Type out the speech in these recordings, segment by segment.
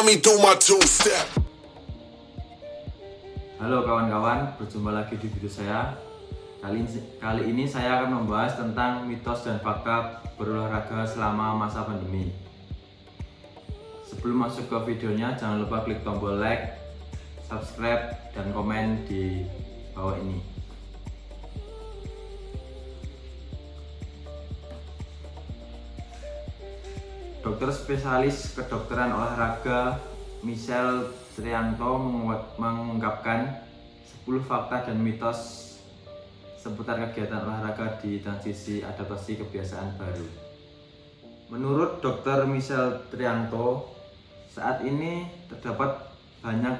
me do my two-step. Halo kawan-kawan, berjumpa lagi di video saya. Kali ini saya akan membahas tentang mitos dan fakta berolahraga selama masa pandemi. Sebelum masuk ke videonya, jangan lupa klik tombol like, subscribe, dan komen di bawah ini. Dokter spesialis kedokteran olahraga Michelle Trianto mengungkapkan 10 fakta dan mitos seputar kegiatan olahraga di transisi adaptasi kebiasaan baru. Menurut Dr. Michelle Trianto, saat ini terdapat banyak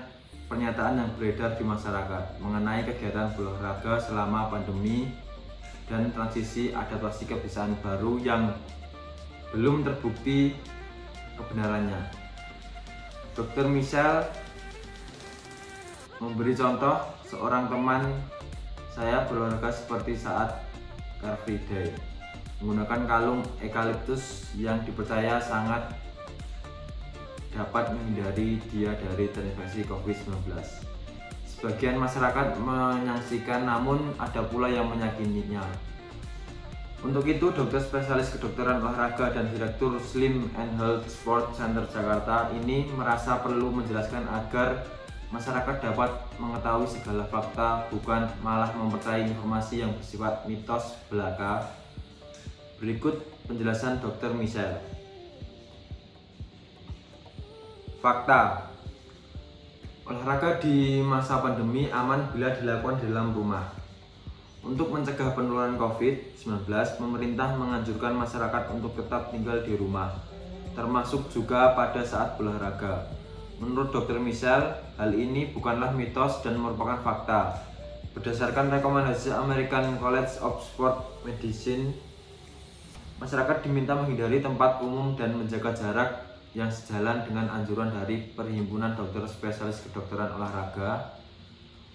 pernyataan yang beredar di masyarakat mengenai kegiatan berolahraga selama pandemi dan transisi adaptasi kebiasaan baru yang belum terbukti kebenarannya. Dr. Michelle memberi contoh seorang teman saya berolahraga seperti saat Car Free Day menggunakan kalung eukaliptus yang dipercaya sangat dapat menghindari dia dari terinfeksi COVID-19. Sebagian masyarakat menyaksikan, namun ada pula yang meyakininya. Untuk itu, dokter spesialis kedokteran olahraga dan direktur Slim and Health Sport Center Jakarta ini merasa perlu menjelaskan agar masyarakat dapat mengetahui segala fakta, bukan malah mempercayai informasi yang bersifat mitos belaka. Berikut penjelasan Dr. Michelle. Fakta: olahraga di masa pandemi aman bila dilakukan di dalam rumah. Untuk mencegah penularan COVID-19, pemerintah menganjurkan masyarakat untuk tetap tinggal di rumah, termasuk juga pada saat berolahraga. Menurut Dr. Michelle, hal ini bukanlah mitos dan merupakan fakta. Berdasarkan rekomendasi American College of Sport Medicine, masyarakat diminta menghindari tempat umum dan menjaga jarak yang sejalan dengan anjuran dari Perhimpunan Dokter Spesialis Kedokteran Olahraga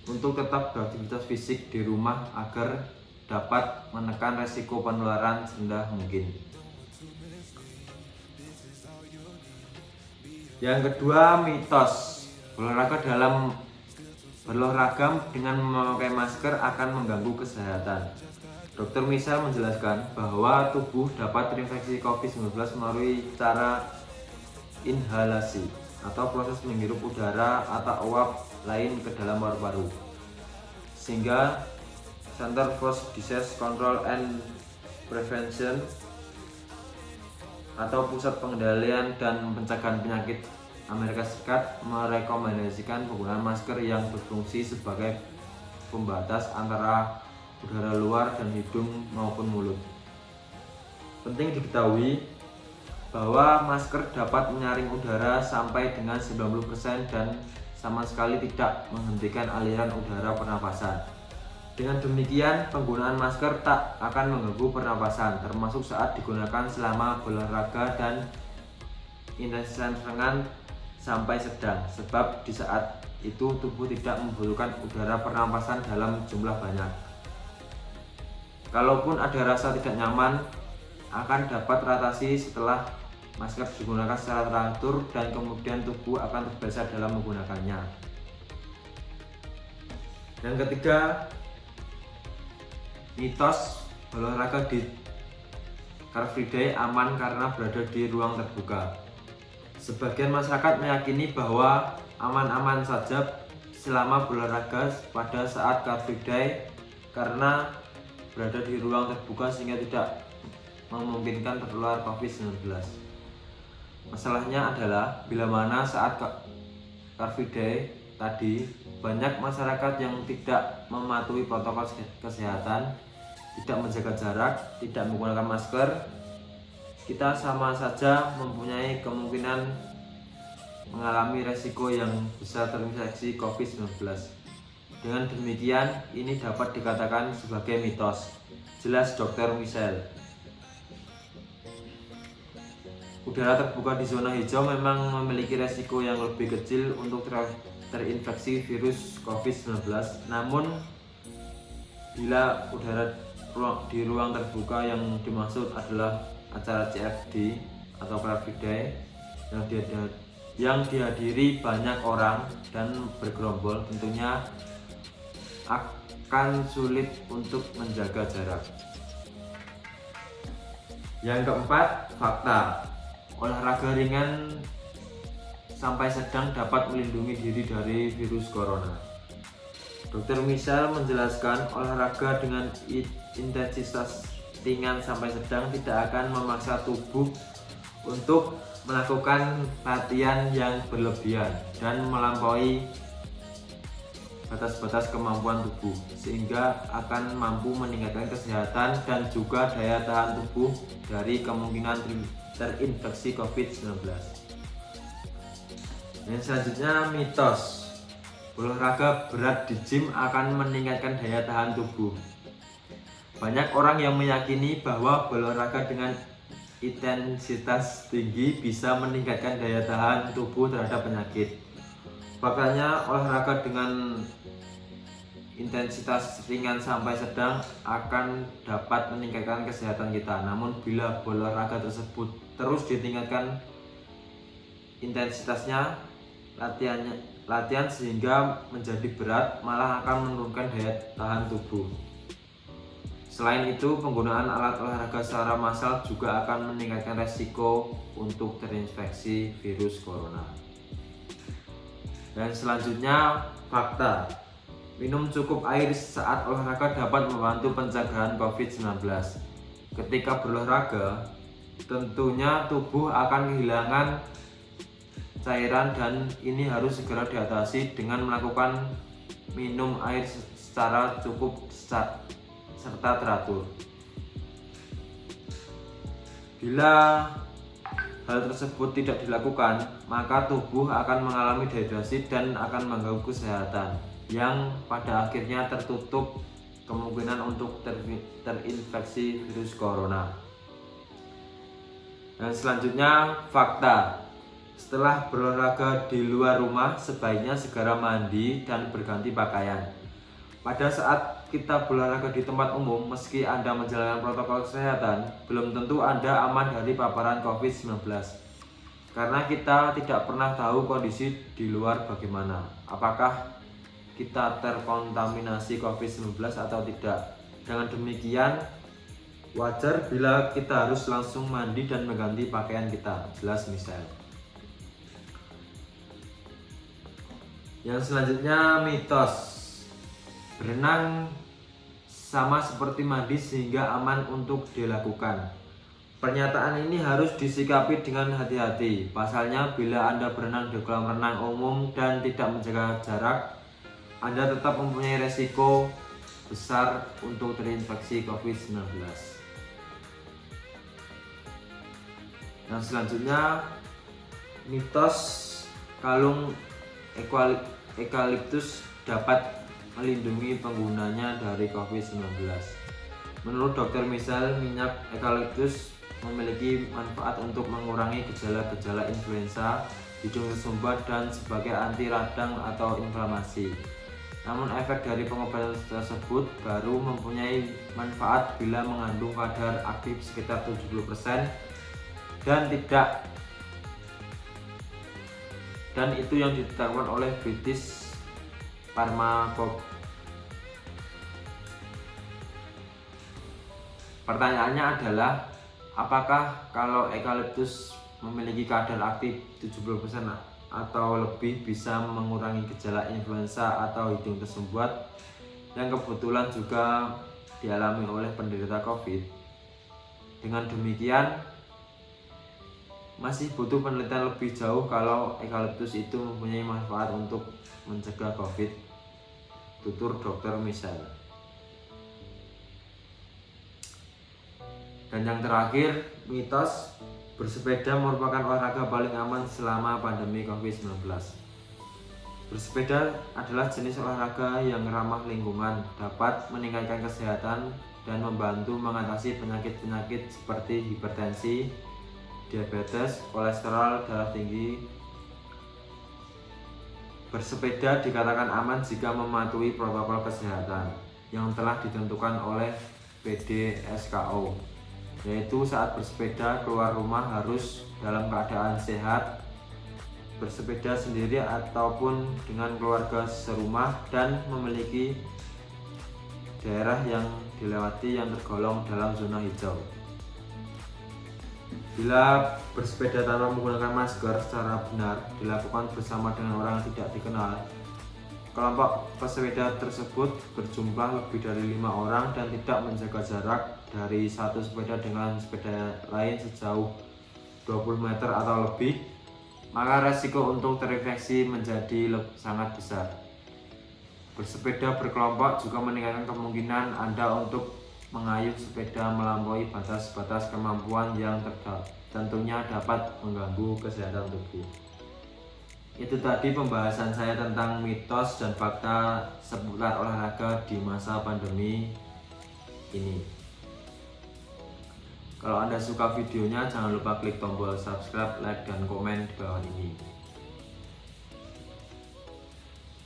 untuk tetap beraktivitas fisik di rumah agar dapat menekan resiko penularan serendah mungkin. Yang kedua, mitos berolahraga dengan memakai masker akan mengganggu kesehatan. Dr. Michelle menjelaskan bahwa tubuh dapat terinfeksi COVID-19 melalui cara inhalasi atau proses menghirup udara atau uap lain ke dalam paru-paru, sehingga Center for Disease Control and Prevention atau Pusat Pengendalian dan Pencegahan Penyakit Amerika Serikat merekomendasikan penggunaan masker yang berfungsi sebagai pembatas antara udara luar dan hidung maupun mulut. Penting diketahui bahwa masker dapat menyaring udara sampai dengan 90% dan sama sekali tidak menghentikan aliran udara pernapasan. Dengan demikian, penggunaan masker tak akan mengganggu pernapasan, termasuk saat digunakan selama berolahraga dan intensitas ringan sampai sedang, sebab di saat itu tubuh tidak membutuhkan udara pernapasan dalam jumlah banyak. Kalaupun ada rasa tidak nyaman, akan dapat teratasi setelah masker digunakan secara teratur dan kemudian tubuh akan terbiasa dalam menggunakannya. Yang ketiga, mitos berolahraga di Car Free Day aman karena berada di ruang terbuka. Sebagian masyarakat meyakini bahwa aman-aman saja selama berolahraga pada saat Car Free Day karena berada di ruang terbuka sehingga tidak memungkinkan tertular COVID-19. Masalahnya adalah bila mana saat Car Free Day tadi banyak masyarakat yang tidak mematuhi protokol kesehatan, tidak menjaga jarak, tidak menggunakan masker, kita sama saja mempunyai kemungkinan mengalami resiko yang besar terinfeksi COVID-19. Dengan demikian, ini dapat dikatakan sebagai mitos, jelas Dr. Michelle. Udara terbuka di zona hijau memang memiliki resiko yang lebih kecil untuk terinfeksi virus COVID-19. Namun, bila udara di ruang terbuka yang dimaksud adalah acara CFD atau Car Free Day yang yang dihadiri banyak orang dan bergerombol tentunya akan sulit untuk menjaga jarak. Yang keempat, fakta. Olahraga ringan sampai sedang dapat melindungi diri dari virus corona. Dr. Michelle menjelaskan olahraga dengan intensitas ringan sampai sedang tidak akan memaksa tubuh untuk melakukan latihan yang berlebihan dan melampaui batas-batas kemampuan tubuh, sehingga akan mampu meningkatkan kesehatan dan juga daya tahan tubuh dari kemungkinan terinfeksi COVID-19. Yang selanjutnya, mitos olahraga berat di gym akan meningkatkan daya tahan tubuh. Banyak orang yang meyakini bahwa berolahraga dengan intensitas tinggi bisa meningkatkan daya tahan tubuh terhadap penyakit. Faktanya, olahraga dengan intensitas ringan sampai sedang akan dapat meningkatkan kesehatan kita. Namun bila olahraga tersebut terus ditingkatkan intensitasnya, latihan sehingga menjadi berat, malah akan menurunkan daya tahan tubuh. Selain itu, penggunaan alat olahraga secara massal juga akan meningkatkan resiko untuk terinfeksi virus corona. Dan selanjutnya, fakta. Minum cukup air saat olahraga dapat membantu pencegahan COVID-19. Ketika berolahraga, tentunya tubuh akan kehilangan cairan dan ini harus segera diatasi dengan melakukan minum air secara cukup serta teratur. Bila hal tersebut tidak dilakukan, maka tubuh akan mengalami dehidrasi dan akan mengganggu kesehatan, yang pada akhirnya tertutup kemungkinan untuk terinfeksi virus corona. Dan selanjutnya, fakta. Setelah berolahraga di luar rumah, sebaiknya segera mandi dan berganti pakaian. Pada saat kita berolahraga di tempat umum, meski Anda menjalankan protokol kesehatan, belum tentu Anda aman dari paparan COVID-19. Karena kita tidak pernah tahu kondisi di luar bagaimana. Apakah kita terkontaminasi COVID-19 atau tidak. Dengan demikian, wajar bila kita harus langsung mandi dan mengganti pakaian kita, jelas Michelle. Yang selanjutnya, mitos. Berenang sama seperti mandi sehingga aman untuk dilakukan. Pernyataan ini harus disikapi dengan hati-hati. Pasalnya, bila Anda berenang di kolam renang umum dan tidak menjaga jarak, Anda tetap mempunyai resiko besar untuk terinfeksi COVID-19. Yang selanjutnya, mitos kalung eukaliptus dapat melindungi penggunanya dari COVID-19. Menurut Dr. Michelle, minyak eukaliptus memiliki manfaat untuk mengurangi gejala-gejala influenza, hidung tersumbat, dan sebagai anti radang atau inflamasi. Namun efek dari pengobatan tersebut baru mempunyai manfaat bila mengandung kadar aktif sekitar 70% dan itu yang ditetapkan oleh British Pharmacopoeia. Pertanyaannya adalah, apakah kalau eukaliptus memiliki kadar aktif 70% atau lebih bisa mengurangi gejala influenza atau hidung tersumbat yang kebetulan juga dialami oleh penderita COVID? Dengan demikian, masih butuh penelitian lebih jauh kalau eukaliptus itu mempunyai manfaat untuk mencegah COVID, tutur Dr. Michelle. Dan yang terakhir, mitos bersepeda merupakan olahraga paling aman selama pandemi COVID-19. Bersepeda adalah jenis olahraga yang ramah lingkungan, dapat meningkatkan kesehatan dan membantu mengatasi penyakit-penyakit seperti hipertensi, diabetes, kolesterol darah tinggi. Bersepeda dikatakan aman jika mematuhi protokol kesehatan yang telah ditentukan oleh PDSKO, yaitu saat bersepeda keluar rumah harus dalam keadaan sehat bersepeda sendiri ataupun dengan keluarga serumah, dan memiliki daerah yang dilewati yang tergolong dalam zona hijau. Bila bersepeda tanpa menggunakan masker secara benar dilakukan bersama dengan orang yang tidak dikenal, kelompok pesepeda tersebut berjumlah lebih dari 5 orang dan tidak menjaga jarak dari satu sepeda dengan sepeda lain sejauh 20 meter atau lebih, maka resiko untuk terinfeksi menjadi sangat besar. Bersepeda berkelompok juga meningkatkan kemungkinan Anda untuk mengayuh sepeda melampaui batas-batas kemampuan yang tentunya dapat mengganggu kesehatan tubuh. Itu tadi pembahasan saya tentang mitos dan fakta seputar olahraga di masa pandemi ini. Kalau Anda suka videonya, jangan lupa klik tombol subscribe, like, dan komen di bawah ini.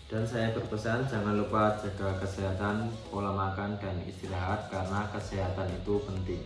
Dan saya berpesan, jangan lupa jaga kesehatan, pola makan, dan istirahat karena kesehatan itu penting.